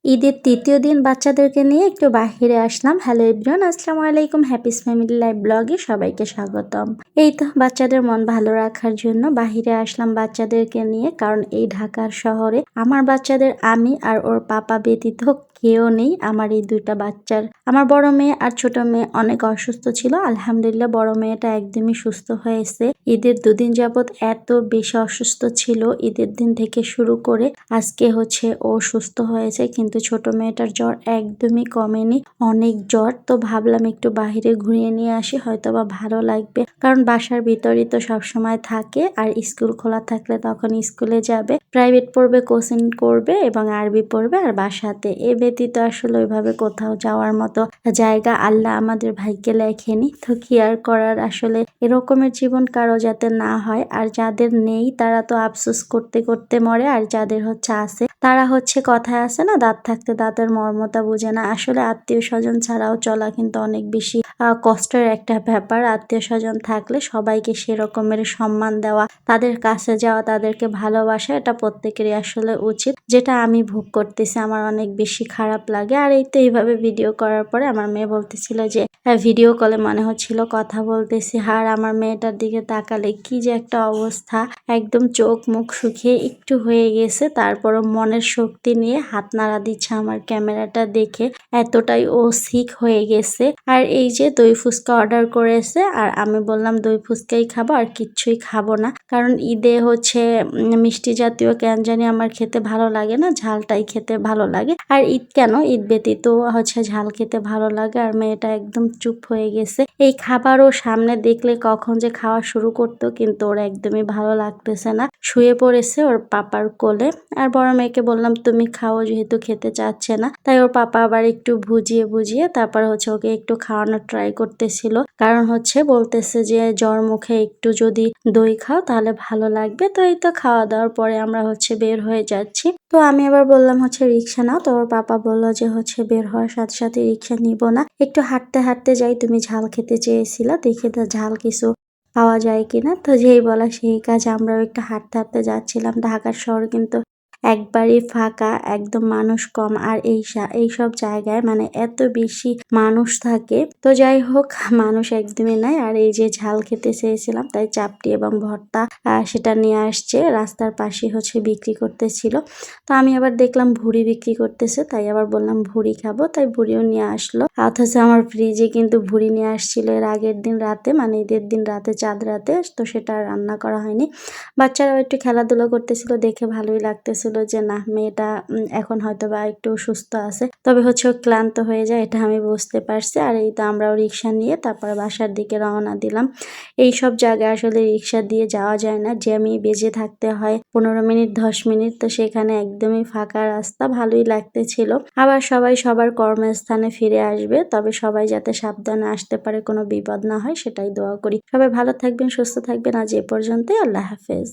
ঈদের তৃতীয় দিন বাচ্চাদেরকে নিয়ে একটু বাহিরে আসলাম। হ্যালো এভরিওয়ান, আসসালামু আলাইকুম। হ্যাপিস ফ্যামিলি লাইফ ব্লগে সবাইকে স্বাগতম। এই তো বাচ্চাদের মন ভালো রাখার জন্য বাহিরে আসলাম বাচ্চাদেরকে নিয়ে, কারণ এই ঢাকার শহরে আমার বাচ্চাদের আমি আর ওর পাপা ব্যতীত কেউ নেই। আমার এই দুইটা বাচ্চার, আমার বড় মেয়ে আর ছোট মেয়ে অনেক অসুস্থ ছিল। আলহামদুলিল্লাহ বড় মেয়েটা একদমই সুস্থ হয়েছে। ঈদের দুদিন যাবৎ এত বেশি অসুস্থ ছিল, ঈদের দিন থেকে শুরু করে আজকে ও সুস্থ হয়েছে, কিন্তু ছোট মেয়েটার জ্বর একদমই কমেনি, অনেক জ্বর। তো ভাবলাম একটু বাহিরে ঘুরিয়ে নিয়ে আসি, হয়তোবা ভালো লাগবে, কারণ বাসার ভিতরই তো সবসময় থাকে। আর স্কুল খোলা থাকলে তখন স্কুলে যাবে, প্রাইভেট পড়বে, কোচিং করবে এবং আরবি পড়বে আর বাসাতে। এ ব্যতীত আসলে ওইভাবে কোথাও যাওয়ার মতো জায়গা আল্লাহ আমাদের ভাগ্যে লেখেনি। তো কি আর করার, আসলে এরকমের জীবন কারো যাতে না হয়। আর যাদের নেই তারা তো আফসোস করতে করতে মরে, আর যাদের আছে তারা কথায় আছে না, দাঁত থাকতে দাঁতের মর্মতা বুঝে না। আসলে আত্মীয় স্বজন ছাড়াও চলা কিন্তু অনেক বেশি কষ্টের একটা ব্যাপার। আত্মীয় স্বজন থাকলে সবাইকে সেরকমের সম্মান দেওয়া, তাদের কাছে যাওয়া, তাদেরকে ভালোবাসা, এটা প্রত্যেকেরই আসলে উচিত, যেটা আমি ভোগ করতেছি। আমার অনেক বেশি খারাপ লাগে। আর এই তো এইভাবে ভিডিও করার পরে আমার মেয়ে বলতেছিল যে ভিডিও কলে মনে হচ্ছিল কথা বলতেছি। আর আমার মেয়েটার দিকে তাকালে কি যে একটা অবস্থা, একদম চোখ মুখ শুকিয়ে একটু হয়ে গেছে, তারপরও মনের শক্তি নিয়ে হাত নাড়া দিচ্ছে আমার ক্যামেরাটা দেখে, এতটাই ও সিক হয়ে গেছে। আর এই যে দই ফুচকা অর্ডার করেছে, আর আমি বললাম দই ফুচকাই খাবো, আর কিচ্ছুই খাবো না, কারণ ঈদে মিষ্টি জাতীয় কেন জানি আমার খেতে ভালো লাগে না, ঝালটাই খেতে ভালো লাগে। আর ঈদ কেন, ঈদ ব্যতীত ঝাল খেতে ভালো লাগে। আর মেয়েটা একদম চুপ হয়ে গেছে। এই খাবারও সামনে দেখলে কখন যে খাওয়া শুরু করতো, কিন্তু ওর একদমই ভালো লাগতেছে না, শুয়ে পড়েছে ওর পাপার কোলে। আর বড় মেয়েকে বললাম তুমি খাও, যেহেতু খেতে চাচ্ছে না, তাই ওর পাপা আবার একটু ভুজিয়ে ভুজিয়ে তারপর ওকে একটু খাওয়ানোর ট্রাই করতেছিল, কারণ বলতেছে যে জ্বর মুখে একটু যদি দই খাও তাহলে ভালো লাগবে। তো এই তো খাওয়া দাওয়ার পরে আমরা বের হয়ে যাচ্ছি। তো আমি আবার বললাম রিক্সা নাও, তো ওর পাপা বললো যে বের হওয়ার সাথে সাথে রিক্সা নিব না, একটু হাঁটতে হাঁটতে যাই, তুমি ঝাল খেতে চেয়েছিলা, দেখে তো ঝাল কিছু পাওয়া যায় কিনা। তো যেই বলা সেই কাজ, আমরাও একটু হাঁটতে হাঁটতে যাচ্ছিলাম। ঢাকার শহর কিন্তু একবারই ফাঁকা, একদম মানুষ কম। আর এইসব জায়গায় এত বেশি মানুষ থাকে। তো যাই হোক, মানুষ একদমই নাই। আর এই যে ঝাল খেতে চেয়েছিলাম, তাই চাপটি এবং ভর্তা সেটা নিয়ে আসছে, রাস্তার পাশে বিক্রি করতেছিল। তো আমি আবার দেখলাম ভুড়ি বিক্রি করতেছে, তাই আবার বললাম ভুড়ি খাবো, তাই ভুড়িও নিয়ে আসলো। অথচ আমার ফ্রিজে কিন্তু ভুড়ি নিয়ে আসছিল এর আগের দিন রাতে, ঈদের দিন রাতে, চাঁদ রাতে, তো সেটা রান্না করা হয়নি। বাচ্চারাও একটু খেলাধুলো করতেছিল, দেখে ভালোই লাগতেছিল যে না, মেয়েটা এখন হয়তো বা একটু সুস্থ আছে, তবে ও ক্লান্ত হয়ে যায়, এটা আমি বুঝতে পারছি। আর এই তো আমরাও রিক্সা নিয়ে তারপরে বাসার দিকে রওনা দিলাম। এই সব জায়গায় আসলে রিক্সা দিয়ে যাওয়া যায় না, জ্যামে বেজে থাকতে হয় 15 মিনিট 10 মিনিট। তো সেখানে একদমই ফাঁকা রাস্তা, ভালোই লাগতেছিল। আবার সবাই সবার কর্মস্থানে ফিরে আসবে, তবে সবাই যাতে সাবধানে আসতে পারে, কোনো বিপদ না হয়, সেটাই দোয়া করি। সবাই ভালো থাকবেন, সুস্থ থাকবেন। আজ এ পর্যন্তই, আল্লাহ হাফেজ।